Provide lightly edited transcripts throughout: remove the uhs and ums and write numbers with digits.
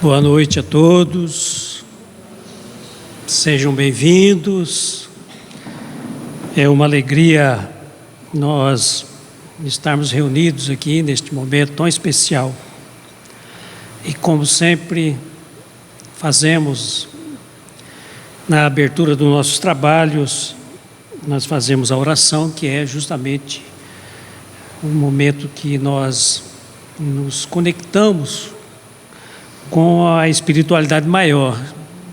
Boa noite a todos, sejam bem-vindos. É uma alegria nós estarmos reunidos aqui neste momento tão especial. E como sempre fazemos na abertura dos nossos trabalhos, nós fazemos a oração, que é justamente o momento que nós nos conectamos com a espiritualidade maior,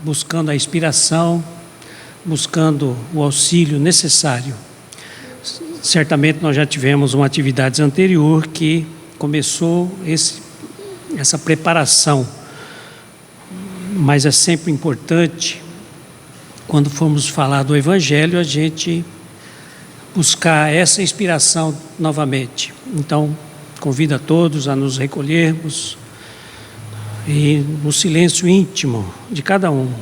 buscando a inspiração, buscando o auxílio necessário. Certamente nós já tivemos uma atividade anterior que começou essa preparação, mas é sempre importante, quando formos falar do Evangelho, a gente buscar essa inspiração novamente. Então, convido a todos a nos recolhermos e no silêncio íntimo de cada um.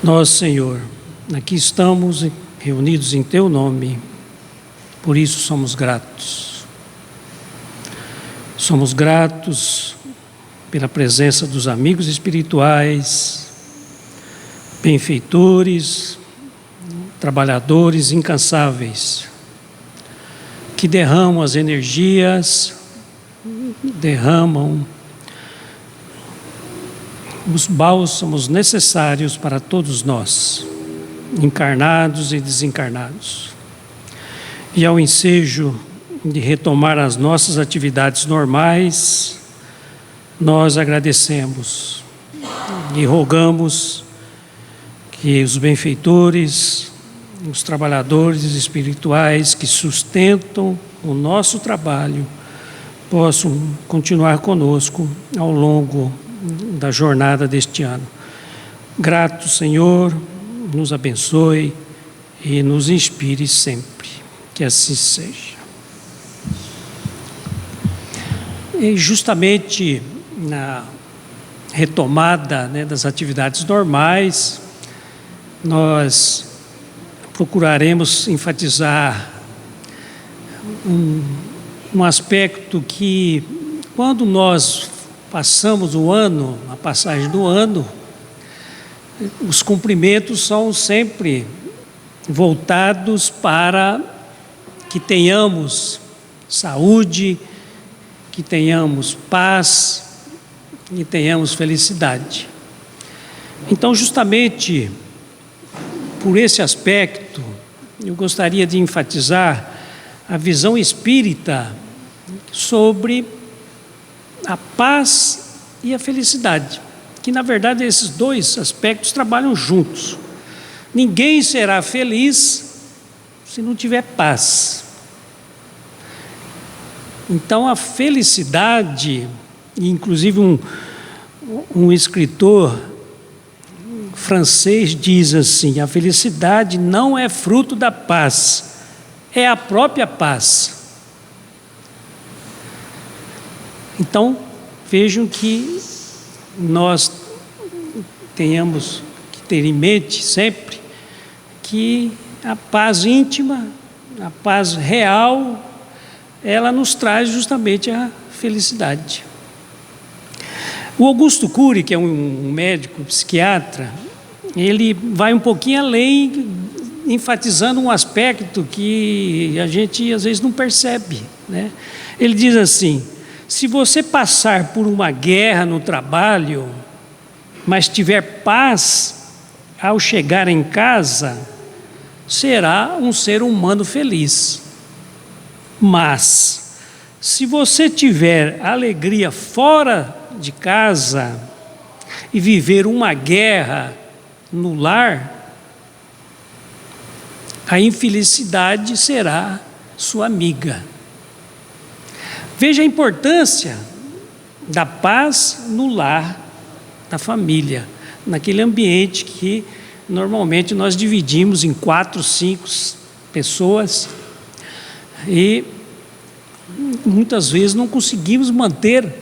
Nós, Senhor, aqui estamos reunidos em Teu nome, por isso somos gratos. Somos gratos pela presença dos amigos espirituais, benfeitores, trabalhadores incansáveis, que derramam as energias, derramam os bálsamos necessários para todos nós, encarnados e desencarnados. E ao ensejo de retomar as nossas atividades normais, nós agradecemos e rogamos que os benfeitores, os trabalhadores espirituais que sustentam o nosso trabalho possam continuar conosco ao longo da jornada deste ano. Grato, Senhor, nos abençoe e nos inspire sempre. Que assim seja. E justamente na retomada das atividades normais, nós procuraremos enfatizar um aspecto que, quando nós passamos o ano, a passagem do ano, os cumprimentos são sempre voltados para que tenhamos saúde, que tenhamos paz, que tenhamos felicidade. Então, justamente por esse aspecto, eu gostaria de enfatizar a visão espírita sobre a paz e a felicidade, que na verdade esses dois aspectos trabalham juntos. Ninguém será feliz se não tiver paz. Então a felicidade, inclusive um escritor francês diz assim: a felicidade não é fruto da paz, é a própria paz. Então, vejam que nós tenhamos que ter em mente sempre que a paz íntima, a paz real, ela nos traz justamente a felicidade. O Augusto Cury, que é um médico psiquiatra, ele vai um pouquinho além, enfatizando um aspecto que a gente às vezes não percebe, né? Ele diz assim: se você passar por uma guerra no trabalho, mas tiver paz ao chegar em casa, será um ser humano feliz. Mas, se você tiver alegria fora de casa e viver uma guerra no lar, a infelicidade será sua amiga. Veja a importância da paz no lar, da família, naquele ambiente que normalmente nós dividimos em 4, 5 pessoas e muitas vezes não conseguimos manter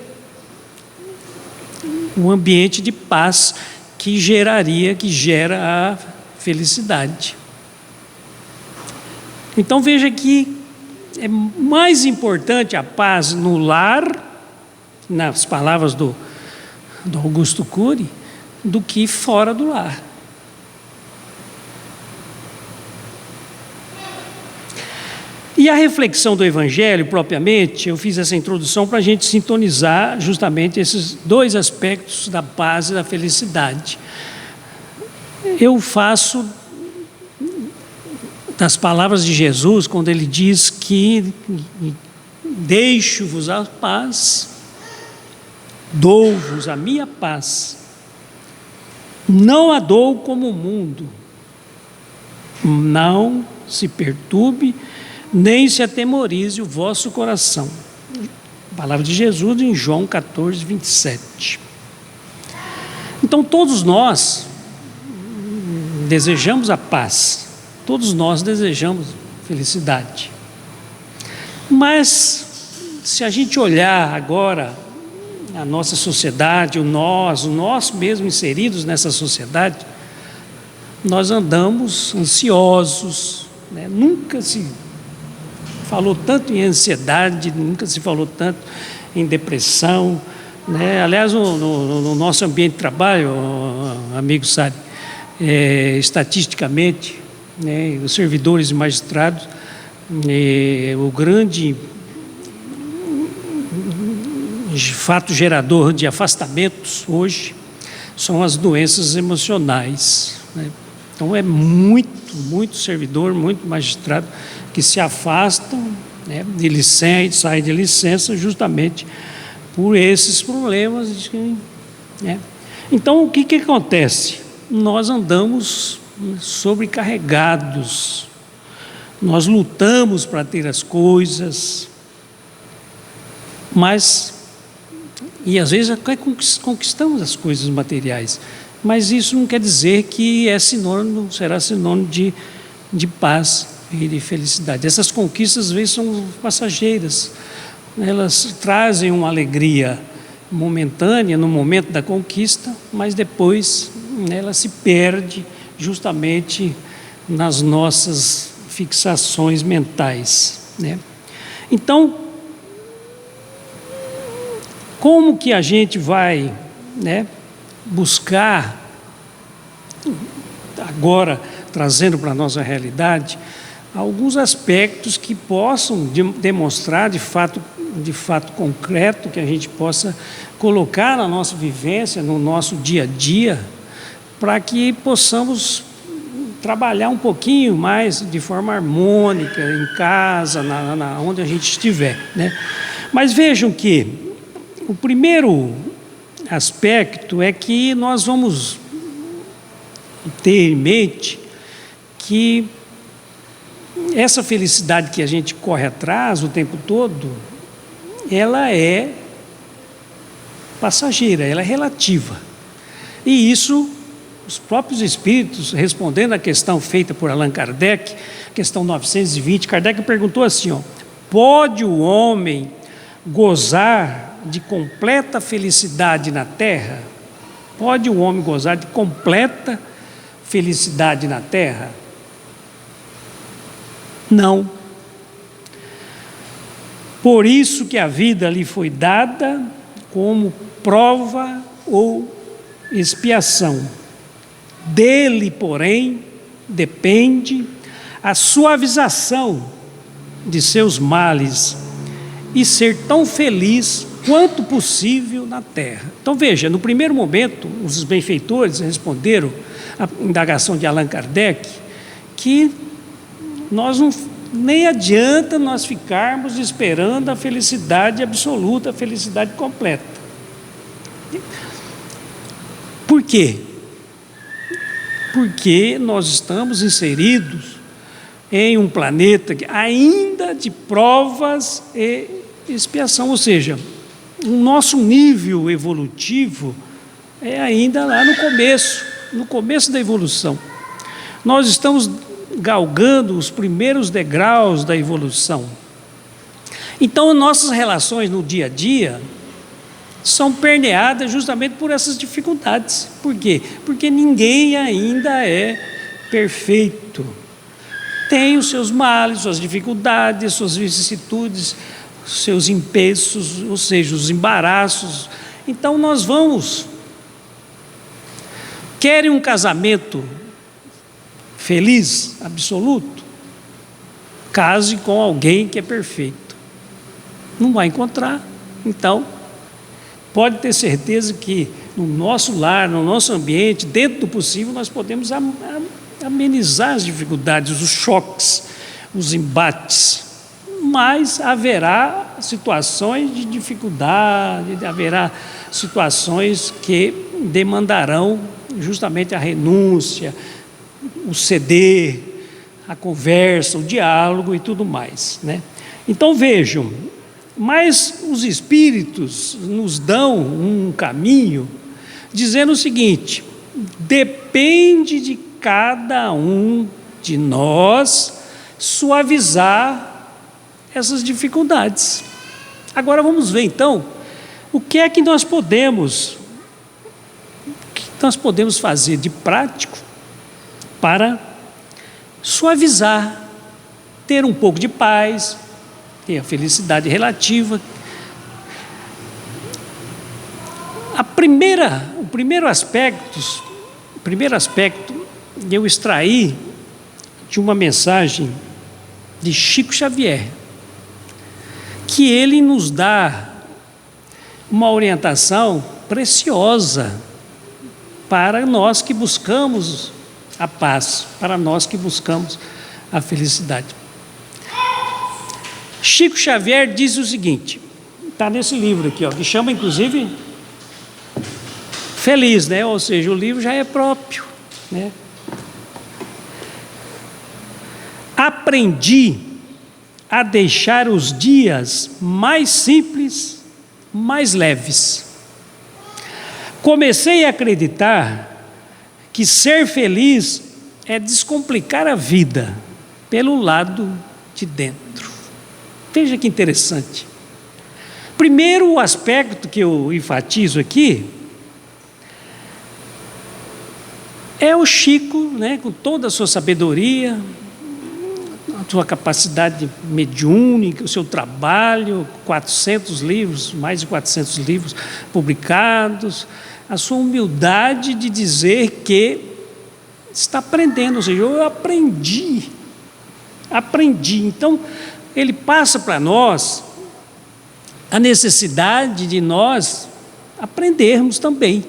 um ambiente de paz que gera a felicidade. Então veja que é mais importante a paz no lar, nas palavras do do Augusto Cury, do que fora do lar. E a reflexão do Evangelho, propriamente, eu fiz essa introdução para a gente sintonizar justamente esses dois aspectos da paz e da felicidade. Eu faço das palavras de Jesus, quando ele diz que deixo-vos a paz, dou-vos a minha paz, não a dou como o mundo, não se perturbe, nem se atemorize o vosso coração. Palavra de Jesus em João 14, 27. Então todos nós desejamos a paz, todos nós desejamos felicidade. Mas se a gente olhar agora a nossa sociedade, nós mesmo inseridos nessa sociedade, nós andamos ansiosos, né? Nunca se falou tanto em ansiedade, nunca se falou tanto em depressão, né? Aliás, no nosso ambiente de trabalho, amigo Sari, estatisticamente, né, os servidores e magistrados, o grande fato gerador de afastamentos hoje são as doenças emocionais, né? Então é muito servidor, muito magistrado que se afastam, né, de licença, saem de licença justamente por esses problemas, né? Então o que acontece? Nós andamos sobrecarregados, nós lutamos para ter as coisas, e às vezes até conquistamos as coisas materiais, mas isso não quer dizer que será sinônimo de paz e de felicidade. Essas conquistas às vezes são passageiras, elas trazem uma alegria momentânea no momento da conquista, mas depois ela se perde justamente nas nossas fixações mentais, né? Então, como que a gente vai, né, buscar, agora trazendo para a nossa realidade, alguns aspectos que possam demonstrar de fato concreto, que a gente possa colocar na nossa vivência, no nosso dia a dia, para que possamos trabalhar um pouquinho mais de forma harmônica, em casa, onde a gente estiver, né? Mas vejam que o primeiro aspecto é que nós vamos ter em mente que essa felicidade que a gente corre atrás o tempo todo, ela é passageira, ela é relativa. E isso, os próprios espíritos, respondendo à questão feita por Allan Kardec, questão 920, Kardec perguntou assim, pode o homem gozar de completa felicidade na Terra? Pode o homem gozar de completa felicidade na Terra? Não. Por isso que a vida lhe foi dada como prova ou expiação. Dele, porém, depende a suavização de seus males e ser tão feliz quanto possível na terra. Então veja, no primeiro momento, os benfeitores responderam à indagação de Allan Kardec que nem adianta nós ficarmos esperando a felicidade absoluta, a felicidade completa. Por quê? Porque nós estamos inseridos em um planeta ainda de provas e expiação, ou seja, o nosso nível evolutivo é ainda lá no começo da evolução. Nós estamos galgando os primeiros degraus da evolução. Então, nossas relações no dia a dia são permeadas justamente por essas dificuldades. Por quê? Porque ninguém ainda é perfeito. Tem os seus males, suas dificuldades, suas vicissitudes, seus empeços, ou seja, os embaraços. Então nós vamos Querem um casamento feliz, absoluto? Case com alguém que é perfeito. Não vai encontrar. Então, pode ter certeza que no nosso lar, no nosso ambiente, dentro do possível, nós podemos amenizar as dificuldades, os choques, os embates. Mas haverá situações de dificuldade, haverá situações que demandarão justamente a renúncia, o ceder, a conversa, o diálogo e tudo mais, né? Então vejam, mas os Espíritos nos dão um caminho dizendo o seguinte: depende de cada um de nós suavizar essas dificuldades. Agora vamos ver então o que é que nós podemos fazer de prático para suavizar, ter um pouco de paz, ter a felicidade relativa. O primeiro aspecto eu extraí de uma mensagem de Chico Xavier, que ele nos dá uma orientação preciosa para nós que buscamos a paz, para nós que buscamos a felicidade. Chico Xavier diz o seguinte, está nesse livro aqui, ó, que chama inclusive Feliz, né? Ou seja, o livro já é próprio, né? Aprendi a deixar os dias mais simples, mais leves. Comecei a acreditar que ser feliz é descomplicar a vida pelo lado de dentro. Veja que interessante. Primeiro, o aspecto que eu enfatizo aqui é o Chico, né, com toda a sua sabedoria, a sua capacidade mediúnica, o seu trabalho, 400 livros, mais de 400 livros publicados, a sua humildade de dizer que está aprendendo, ou seja, eu aprendi. Então, ele passa para nós a necessidade de nós aprendermos também.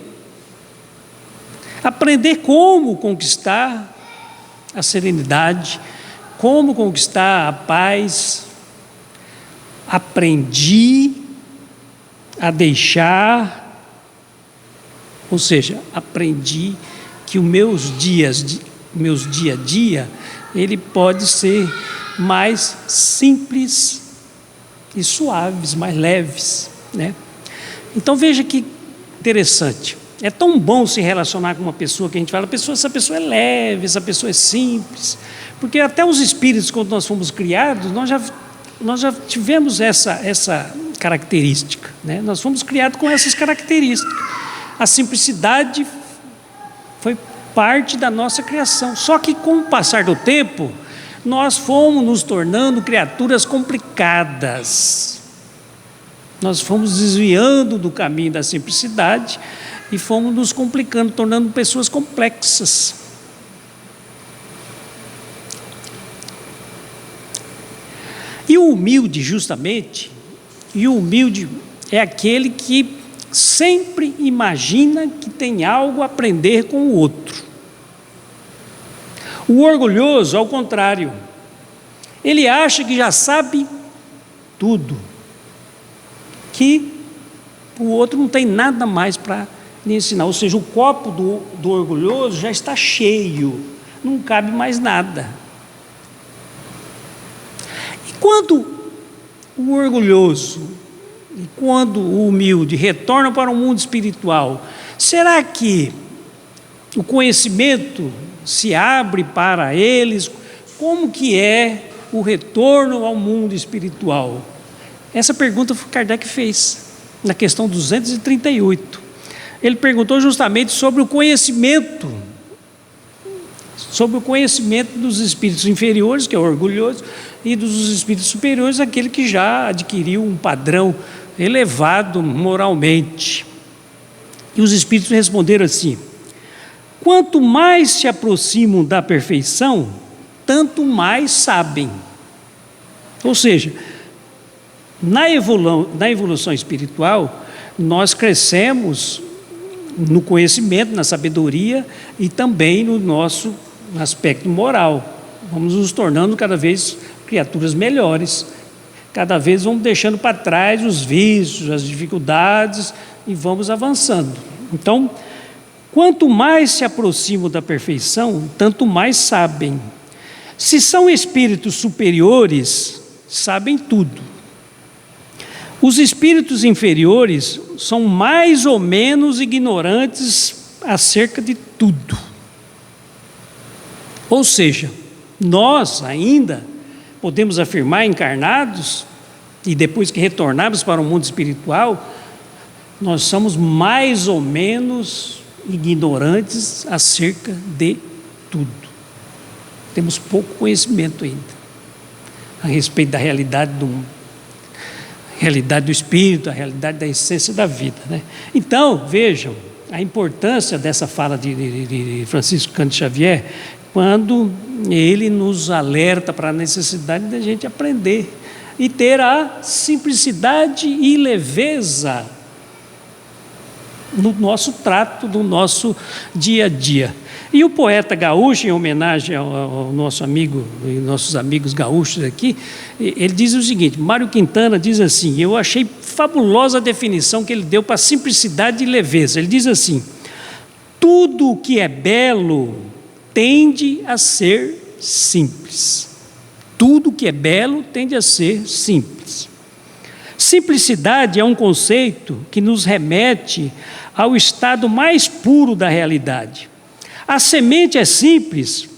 Aprender como conquistar a serenidade, como conquistar a paz. Aprendi a deixar, ou seja, aprendi que os meus dia a dia, ele pode ser mais simples e suaves, mais leves, né? Então veja que interessante. É tão bom se relacionar com uma pessoa que a gente fala, essa pessoa é leve, essa pessoa é simples, porque até os espíritos, quando nós fomos criados, nós já tivemos essa característica, né? Nós fomos criados com essas características. A simplicidade foi parte da nossa criação, só que com o passar do tempo, nós fomos nos tornando criaturas complicadas. Nós fomos desviando do caminho da simplicidade e fomos nos complicando, tornando pessoas complexas. E o humilde, justamente, é aquele que sempre imagina que tem algo a aprender com o outro. O orgulhoso, ao contrário, ele acha que já sabe tudo, que o outro não tem nada mais para lhe ensinar, ou seja, o copo do orgulhoso já está cheio, não cabe mais nada. E quando o orgulhoso e quando o humilde retornam para o mundo espiritual, será que o conhecimento se abre para eles? Como que é o retorno ao mundo espiritual? Essa pergunta Kardec fez na questão 238. Ele perguntou justamente sobre o conhecimento dos espíritos inferiores, que é o orgulhoso, e dos espíritos superiores, aquele que já adquiriu um padrão elevado moralmente. E os espíritos responderam assim: Quanto mais se aproximam da perfeição, tanto mais sabem. Ou seja, na evolução espiritual, nós crescemos no conhecimento, na sabedoria e também no nosso aspecto moral. Vamos nos tornando cada vez criaturas melhores. Cada vez vamos deixando para trás os vícios, as dificuldades e vamos avançando. Então, quanto mais se aproximam da perfeição, tanto mais sabem. Se são espíritos superiores, sabem tudo. Os espíritos inferiores são mais ou menos ignorantes acerca de tudo. Ou seja, nós ainda podemos afirmar, encarnados, e depois que retornarmos para o mundo espiritual, nós somos mais ou menos ignorantes acerca de tudo. Temos pouco conhecimento ainda a respeito da realidade do mundo. Realidade do espírito, a realidade da essência da vida, né? Então, vejam a importância dessa fala de Francisco Cândido Xavier, quando ele nos alerta para a necessidade da gente aprender e ter a simplicidade e leveza no nosso trato, no nosso dia a dia. E o poeta gaúcho, em homenagem ao nosso amigo e nossos amigos gaúchos aqui, ele diz o seguinte: Mário Quintana diz assim, eu achei fabulosa a definição que ele deu para simplicidade e leveza. Ele diz assim: tudo o que é belo tende a ser simples. Tudo que é belo tende a ser simples. Simplicidade é um conceito que nos remete ao estado mais puro da realidade. A semente é simples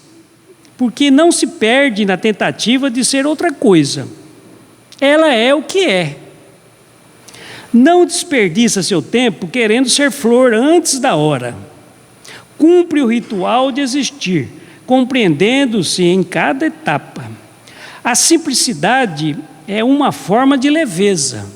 porque não se perde na tentativa de ser outra coisa. Ela é o que é. Não desperdiça seu tempo querendo ser flor antes da hora. Cumpre o ritual de existir, compreendendo-se em cada etapa. A simplicidade é uma forma de leveza.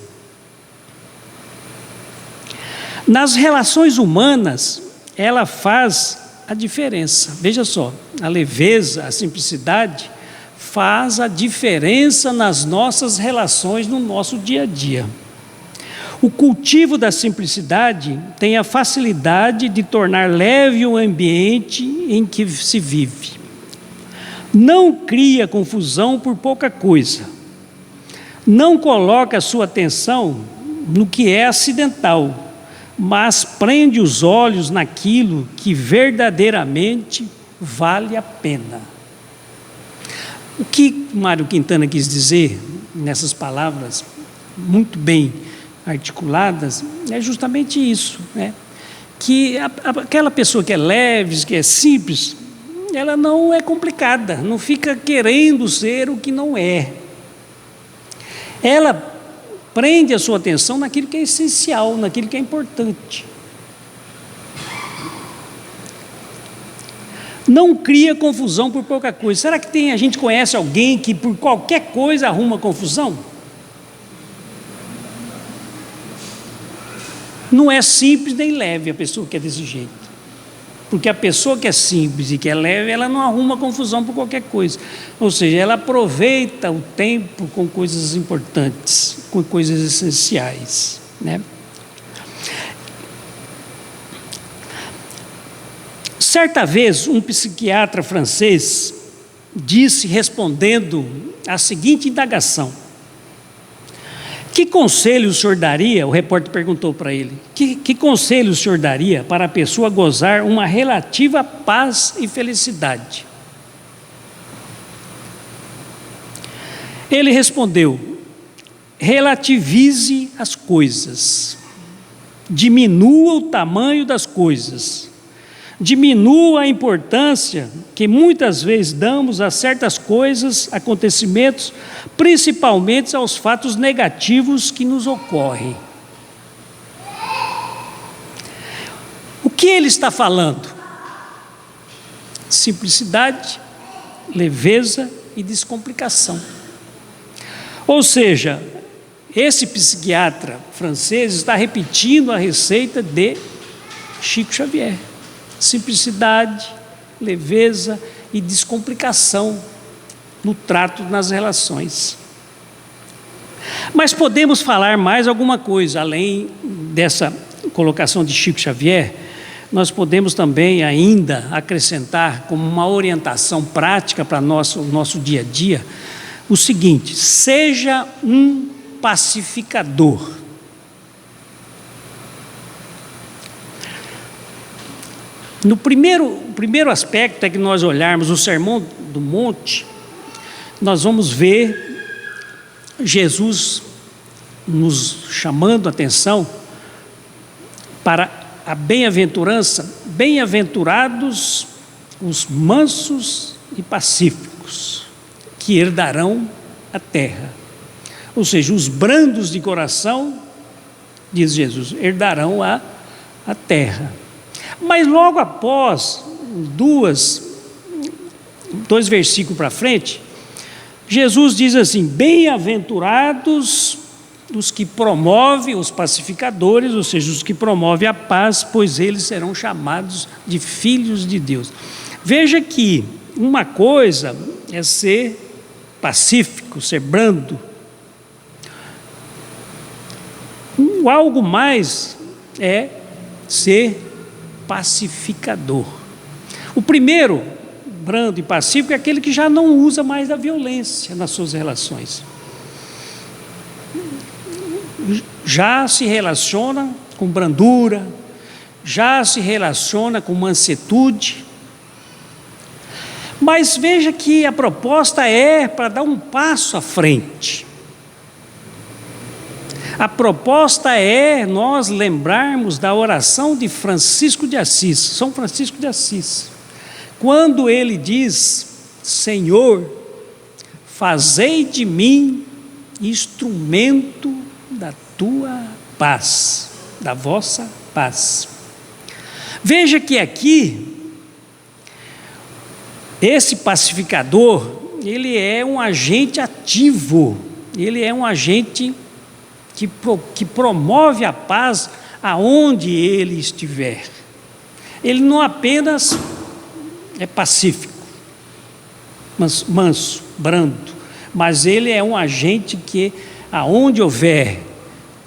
Nas relações humanas, ela faz a diferença. Veja só, a leveza, a simplicidade faz a diferença nas nossas relações, no nosso dia a dia. O cultivo da simplicidade tem a facilidade de tornar leve o ambiente em que se vive. Não cria confusão por pouca coisa. Não coloca a sua atenção no que é acidental, mas prende os olhos naquilo que verdadeiramente vale a pena. O que Mário Quintana quis dizer nessas palavras muito bem articuladas é justamente isso, né? Que aquela pessoa que é leve, que é simples, ela não é complicada, não fica querendo ser o que não é. Ela prende a sua atenção naquilo que é essencial, naquilo que é importante. Não cria confusão por pouca coisa. Será que a gente conhece alguém que por qualquer coisa arruma confusão? Não é simples nem leve a pessoa que é desse jeito. Porque a pessoa que é simples e que é leve, ela não arruma confusão por qualquer coisa. Ou seja, ela aproveita o tempo com coisas importantes, com coisas essenciais, né? Certa vez, um psiquiatra francês disse, respondendo à seguinte indagação: que conselho o senhor daria? O repórter perguntou para ele: que conselho o senhor daria para a pessoa gozar uma relativa paz e felicidade? Ele respondeu: relativize as coisas, diminua o tamanho das coisas, diminua a importância que muitas vezes damos a certas coisas, acontecimentos, principalmente aos fatos negativos que nos ocorrem. O que ele está falando? Simplicidade, leveza e descomplicação. Ou seja, esse psiquiatra francês está repetindo a receita de Chico Xavier. simplicidade, leveza e descomplicação no trato nas relações. Mas podemos falar mais alguma coisa, além dessa colocação de Chico Xavier. Nós podemos também ainda acrescentar como uma orientação prática para o nosso dia a dia, o seguinte: seja um pacificador. No primeiro aspecto é que nós olharmos o Sermão do Monte, nós vamos ver Jesus nos chamando a atenção para a bem-aventurança. Bem-aventurados os mansos e pacíficos, que herdarão a terra. Ou seja, os brandos de coração, diz Jesus, herdarão a terra. Mas logo após, dois versículos para frente, Jesus diz assim: bem-aventurados os que promovem, os pacificadores, ou seja, os que promovem a paz, pois eles serão chamados de filhos de Deus. Veja que uma coisa é ser pacífico, ser brando. Algo mais é ser pacificador. O primeiro, brando e pacífico, é aquele que já não usa mais a violência nas suas relações. Já se relaciona com brandura, já se relaciona com mansuetude. Mas veja que a proposta é para dar um passo à frente. A proposta é nós lembrarmos da oração de Francisco de Assis, São Francisco de Assis, quando ele diz: Senhor, fazei de mim instrumento da tua paz, da vossa paz. Veja que aqui, esse pacificador, ele é um agente ativo, ele é um agente que promove a paz aonde ele estiver. Ele não apenas é pacífico, manso, brando, mas ele é um agente que, aonde houver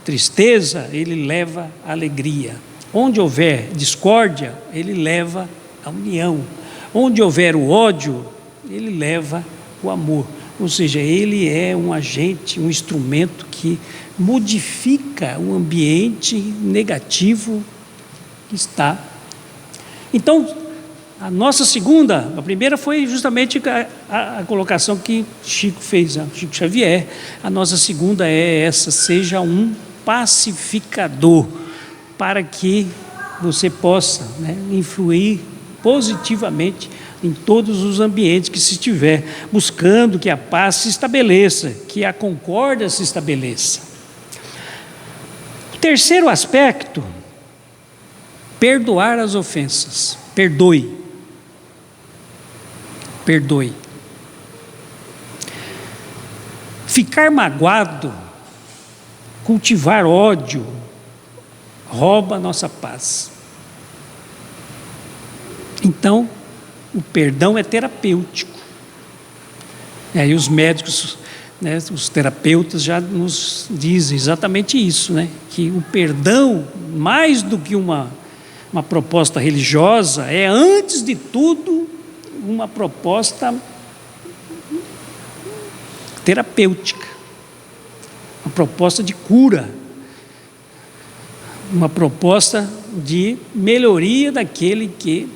tristeza, ele leva alegria. Onde houver discórdia, ele leva a união. Onde houver o ódio, ele leva o amor. Ou seja, ele é um agente, um instrumento que modifica o ambiente negativo que está. Então, a primeira foi justamente a colocação que Chico fez, Chico Xavier. A nossa segunda é essa: seja um pacificador, para que você possa, influir positivamente em todos os ambientes que se estiver, buscando que a paz se estabeleça, que a concórdia se estabeleça. O terceiro aspecto: perdoar as ofensas. Perdoe. Ficar magoado, cultivar ódio, rouba a nossa paz. Então, o perdão é terapêutico. E aí os médicos, os terapeutas já nos dizem exatamente isso, que o perdão, mais do que uma proposta religiosa, é, antes de tudo, uma proposta terapêutica, uma proposta de cura, uma proposta de melhoria daquele que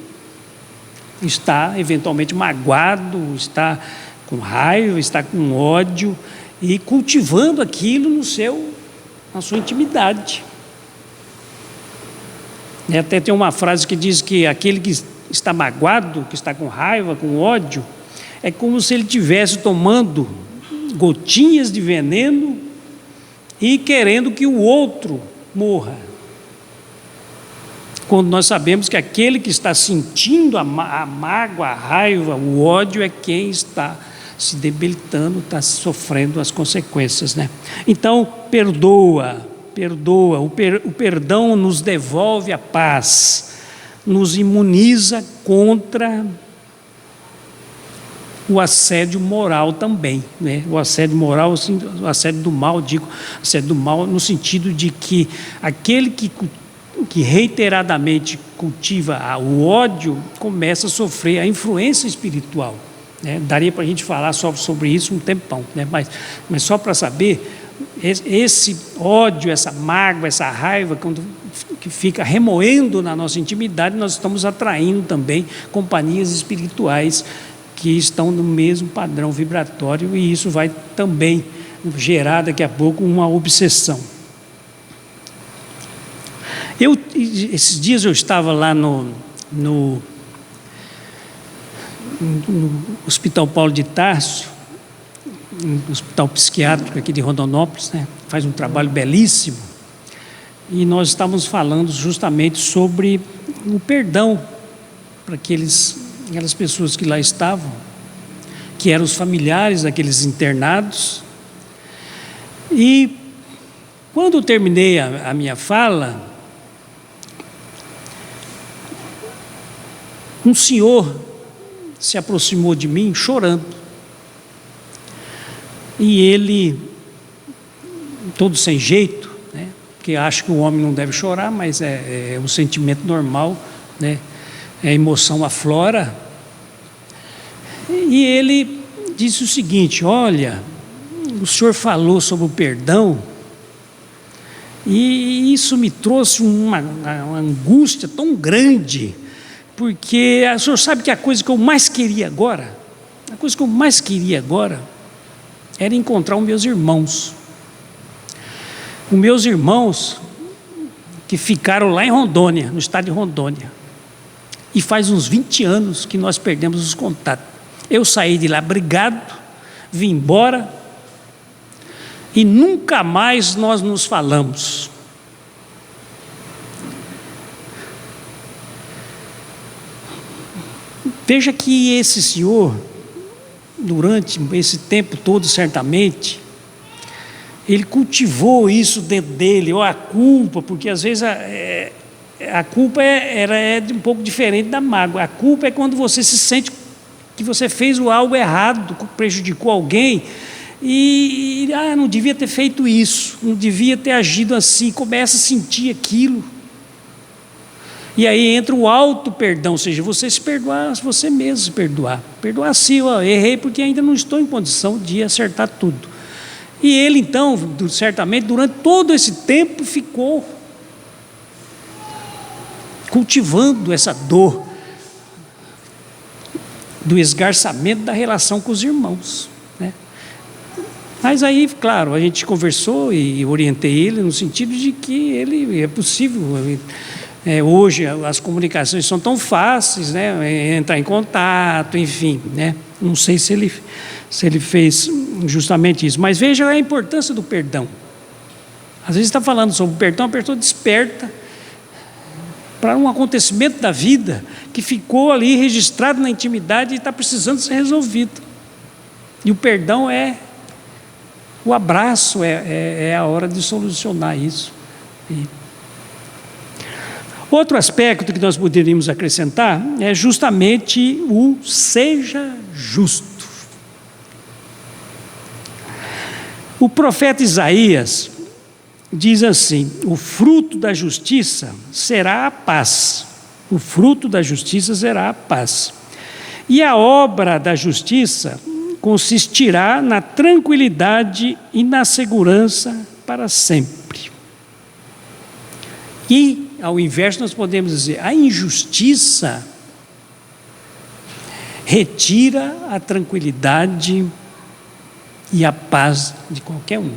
está eventualmente magoado, está com raiva, está com ódio, e cultivando aquilo na sua intimidade. Até tem uma frase que diz que aquele que está magoado, que está com raiva, com ódio, é como se ele estivesse tomando gotinhas de veneno e querendo que o outro morra. Quando nós sabemos que aquele que está sentindo a mágoa, a raiva, o ódio, é quem está se debilitando, está sofrendo as consequências, Então, perdoa. O perdão nos devolve a paz, nos imuniza contra o assédio moral também, né? O assédio moral, assim, o assédio do mal, digo, assédio do mal no sentido de que aquele que reiteradamente cultiva o ódio começa a sofrer a influência espiritual, né? Daria para a gente falar só sobre isso um tempão, né? Mas só para saber, esse ódio, essa mágoa, essa raiva, que fica remoendo na nossa intimidade, nós estamos atraindo também companhias espirituais que estão no mesmo padrão vibratório, e isso vai também gerar daqui a pouco uma obsessão. Esses dias eu estava lá no Hospital Paulo de Tarso, um hospital psiquiátrico aqui de Rondonópolis, né? Faz um trabalho belíssimo, e nós estávamos falando justamente sobre o perdão para aquelas pessoas que lá estavam, que eram os familiares daqueles internados. E quando eu terminei a minha fala, um senhor se aproximou de mim chorando, e ele, todo sem jeito, né, porque acho que o homem não deve chorar, mas é um sentimento normal, né? A emoção aflora, e ele disse o seguinte: olha, o senhor falou sobre o perdão, e isso me trouxe uma angústia tão grande, porque o senhor sabe que a coisa que eu mais queria agora era encontrar os meus irmãos. Os meus irmãos que ficaram lá em Rondônia, no estado de Rondônia. E faz uns 20 anos que nós perdemos os contatos. Eu saí de lá brigado, vim embora, e nunca mais nós nos falamos. Veja que esse senhor, durante esse tempo todo, certamente, ele cultivou isso dentro dele, ou a culpa, porque às vezes a culpa é um pouco diferente da mágoa. A culpa é quando você se sente que você fez algo errado, prejudicou alguém, e não devia ter feito isso, não devia ter agido assim, começa a sentir aquilo. E aí entra o auto-perdão, ou seja, você se perdoar, você mesmo se perdoar. Perdoar assim, errei porque ainda não estou em condição de acertar tudo. E ele então, certamente, durante todo esse tempo ficou cultivando essa dor do esgarçamento da relação com os irmãos, né? Mas aí, claro, a gente conversou e orientei ele no sentido de que é possível. Hoje as comunicações são tão fáceis, né? Entrar em contato, enfim, né? Não sei se ele fez justamente isso, mas veja a importância do perdão. Às vezes está falando sobre o perdão, a pessoa desperta para um acontecimento da vida que ficou ali registrado na intimidade e está precisando ser resolvido. E o perdão é o abraço, é a hora de solucionar isso. Outro aspecto que nós poderíamos acrescentar é justamente o seja justo. O profeta Isaías diz assim: o fruto da justiça será a paz. O fruto da justiça será a paz. E a obra da justiça consistirá na tranquilidade e na segurança para sempre. E, ao inverso, nós podemos dizer, a injustiça retira a tranquilidade e a paz de qualquer um.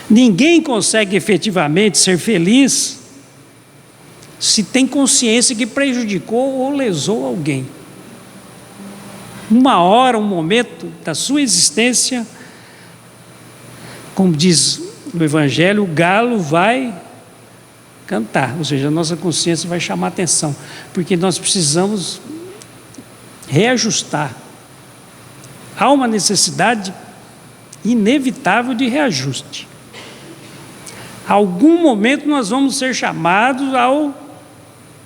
Ninguém consegue efetivamente ser feliz se tem consciência que prejudicou ou lesou alguém. Uma hora, um momento da sua existência, como diz no Evangelho, o galo vai cantar, ou seja, a nossa consciência vai chamar atenção, porque nós precisamos reajustar. Há uma necessidade inevitável de reajuste. Algum momento nós vamos ser chamados ao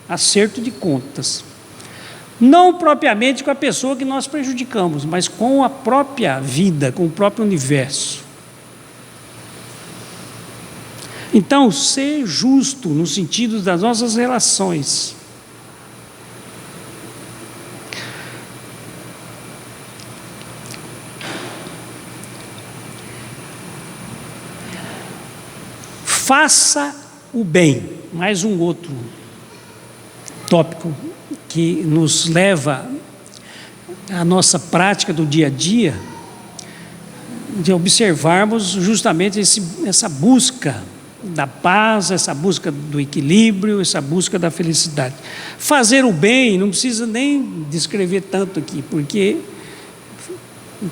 acerto de contas. Não propriamente com a pessoa que nós prejudicamos, mas com a própria vida, com o próprio universo. Então, ser justo no sentido das nossas relações. Faça o bem. Mais um outro tópico que nos leva à nossa prática do dia a dia, de observarmos justamente essa busca da paz, essa busca do equilíbrio, essa busca da felicidade. Fazer o bem, não precisa nem descrever tanto aqui, porque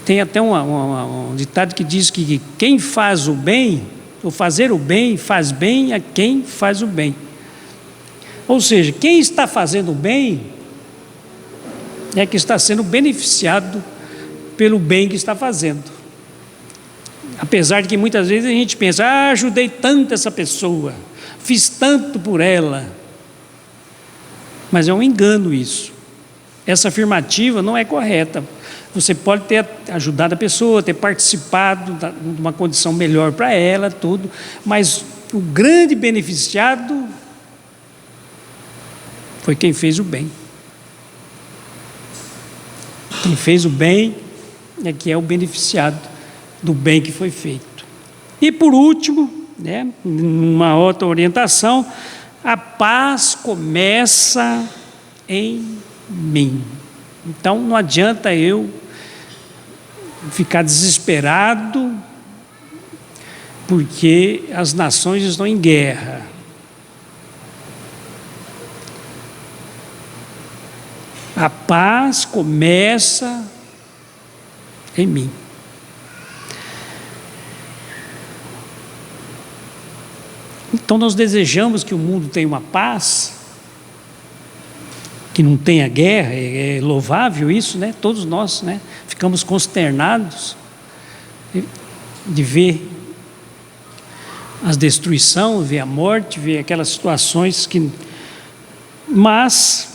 tem até um ditado que diz que quem faz o bem, ou fazer o bem, faz bem a quem faz o bem. Ou seja, quem está fazendo o bem é que está sendo beneficiado pelo bem que está fazendo. Apesar de que muitas vezes a gente pensa, ajudei tanto essa pessoa, fiz tanto por ela. Mas é um engano isso. Essa afirmativa não é correta. Você pode ter ajudado a pessoa, ter participado de uma condição melhor para ela, tudo, mas o grande beneficiado foi quem fez o bem. Quem fez o bem é que é o beneficiado do bem que foi feito. E por último, uma outra orientação, a paz começa em mim. Então não adianta eu ficar desesperado porque as nações estão em guerra. A paz começa em mim. Então nós desejamos que o mundo tenha uma paz, que não tenha guerra, é louvável isso, né? Todos nós, né, ficamos consternados de ver a destruição, ver a morte, ver aquelas situações que... Mas,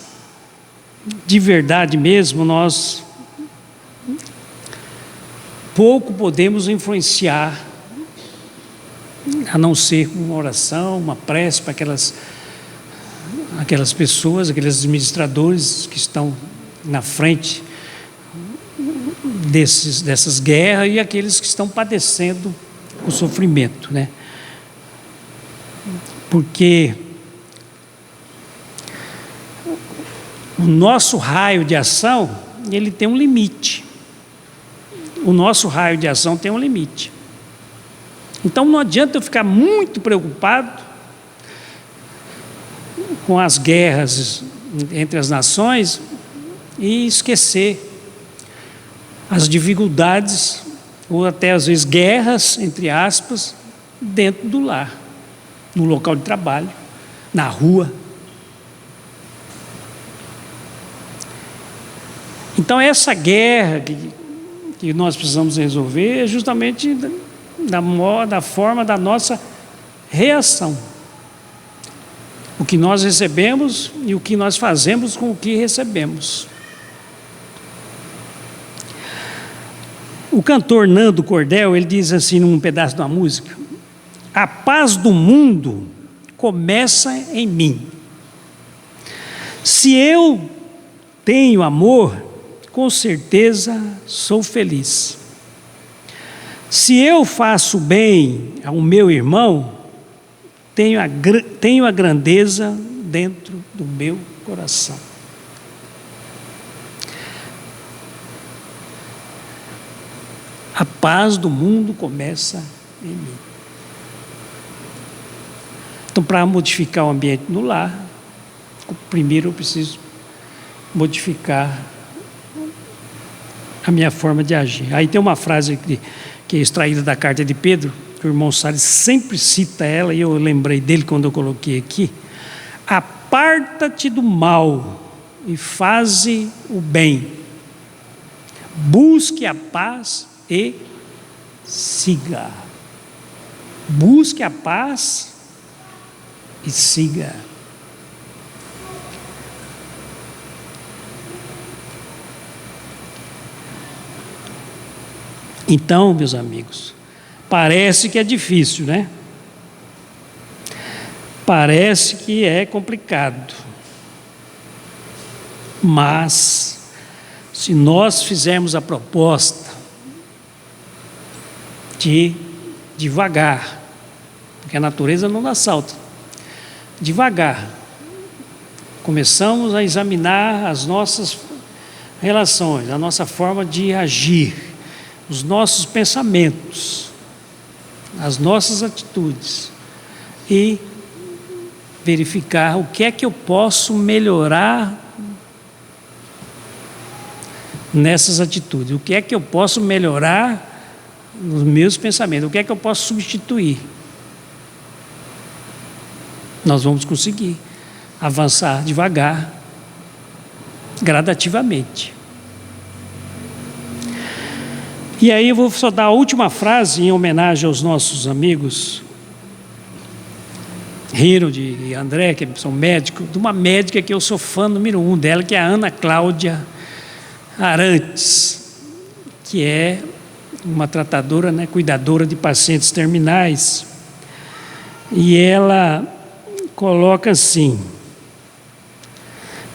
de verdade mesmo, nós pouco podemos influenciar, a não ser uma oração, uma prece para aquelas pessoas, aqueles administradores que estão na frente dessas guerras e aqueles que estão padecendo o sofrimento, né? Porque o nosso raio de ação, ele tem um limite. O nosso raio de ação tem um limite. Então não adianta eu ficar muito preocupado com as guerras entre as nações e esquecer as dificuldades, ou até às vezes guerras, entre aspas, dentro do lar, no local de trabalho, na rua. Então essa guerra que nós precisamos resolver é justamente da forma da nossa reação. O que nós recebemos e o que nós fazemos com o que recebemos. O cantor Nando Cordel, ele diz assim num pedaço da música: a paz do mundo começa em mim. Se eu tenho amor, com certeza sou feliz. Se eu faço bem ao meu irmão, tenho a grandeza dentro do meu coração. A paz do mundo começa em mim. Então, para modificar o ambiente no lar, primeiro eu preciso modificar a minha forma de agir. Aí tem uma frase que é extraída da carta de Pedro, que o irmão Salles sempre cita ela, e eu lembrei dele quando eu coloquei aqui: aparta-te do mal e faze o bem, busque a paz e siga. Busque a paz e siga. Então, meus amigos, parece que é difícil, né? Parece que é complicado. Mas, se nós fizermos a proposta de devagar, porque a natureza não dá salto, devagar, começamos a examinar as nossas relações, a nossa forma de agir, os nossos pensamentos, as nossas atitudes, e verificar o que é que eu posso melhorar nessas atitudes, o que é que eu posso melhorar nos meus pensamentos, o que é que eu posso substituir. Nós vamos conseguir avançar devagar, gradativamente. E aí eu vou só dar a última frase em homenagem aos nossos amigos Harold e André, que são médicos, de uma médica que eu sou fã número 1 dela, que é a Ana Cláudia Arantes, que é uma tratadora, né, cuidadora de pacientes terminais. E ela coloca assim: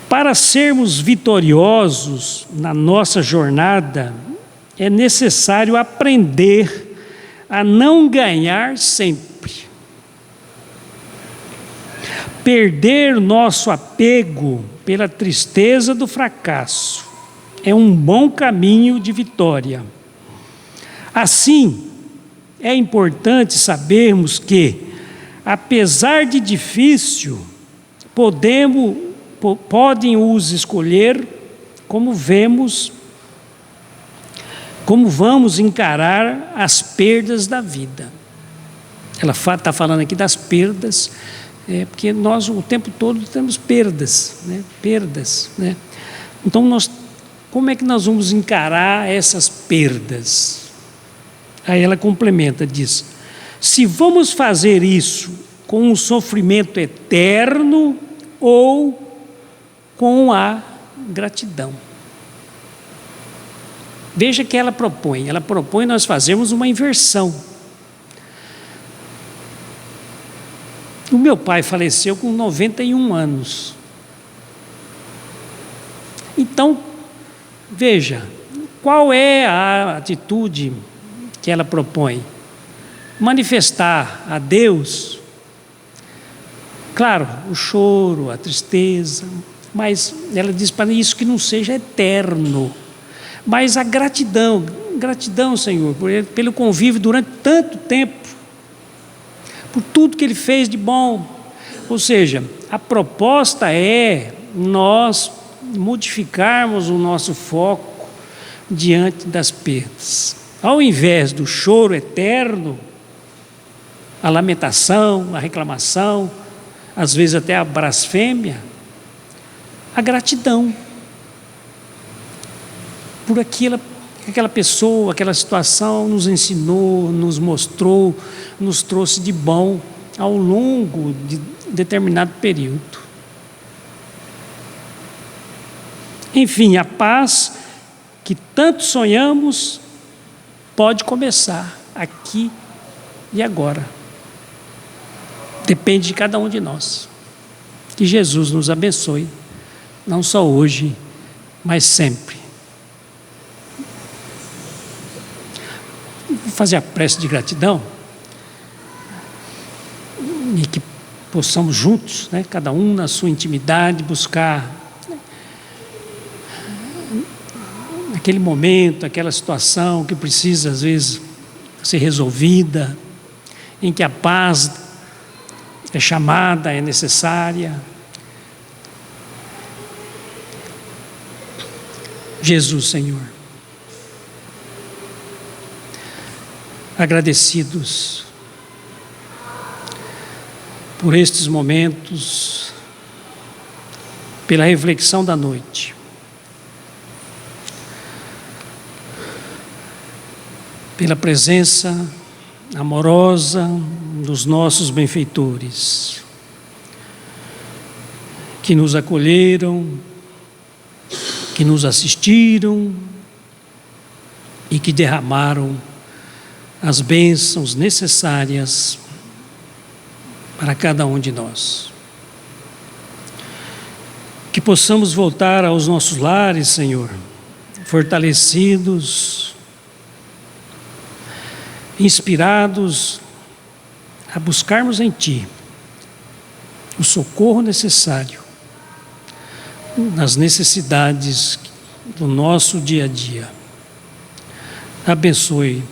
para sermos vitoriosos na nossa jornada, é necessário aprender a não ganhar sempre. Perder nosso apego pela tristeza do fracasso é um bom caminho de vitória. Assim, é importante sabermos que, apesar de difícil, podem os escolher como vamos encarar as perdas da vida. Ela está falando aqui das perdas, porque nós o tempo todo temos perdas, né? Perdas, né? Então, como é que nós vamos encarar essas perdas? Aí ela complementa, diz: se vamos fazer isso com um sofrimento eterno ou com a gratidão. Veja que ela propõe nós fazermos uma inversão. O meu pai faleceu com 91 anos. Então, veja, qual é a atitude que ela propõe? Manifestar a Deus, claro, o choro, a tristeza, mas ela diz para isso que não seja eterno. Mas a gratidão, Senhor, pelo convívio durante tanto tempo, por tudo que Ele fez de bom. Ou seja, a proposta é nós modificarmos o nosso foco diante das perdas. Ao invés do choro eterno, a lamentação, a reclamação, às vezes até a blasfêmia, a gratidão por aquela pessoa, aquela situação nos ensinou, nos mostrou, nos trouxe de bom ao longo de determinado período. Enfim, a paz que tanto sonhamos pode começar aqui e agora. Depende de cada um de nós. Que Jesus nos abençoe, não só hoje, mas sempre. Vou fazer a prece de gratidão e que possamos juntos, né, cada um na sua intimidade, buscar aquele momento, aquela situação que precisa às vezes ser resolvida, em que a paz é chamada, é necessária. Jesus, Senhor, agradecidos por estes momentos, pela reflexão da noite, pela presença amorosa, dos nossos benfeitores, que nos acolheram, que nos assistiram e que derramaram as bênçãos necessárias para cada um de nós. Que possamos voltar aos nossos lares, Senhor, fortalecidos, inspirados a buscarmos em Ti o socorro necessário nas necessidades do nosso dia a dia. Abençoe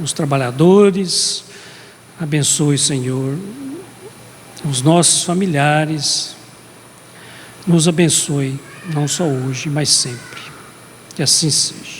os trabalhadores, abençoe, Senhor, os nossos familiares, nos abençoe, não só hoje, mas sempre. Que assim seja.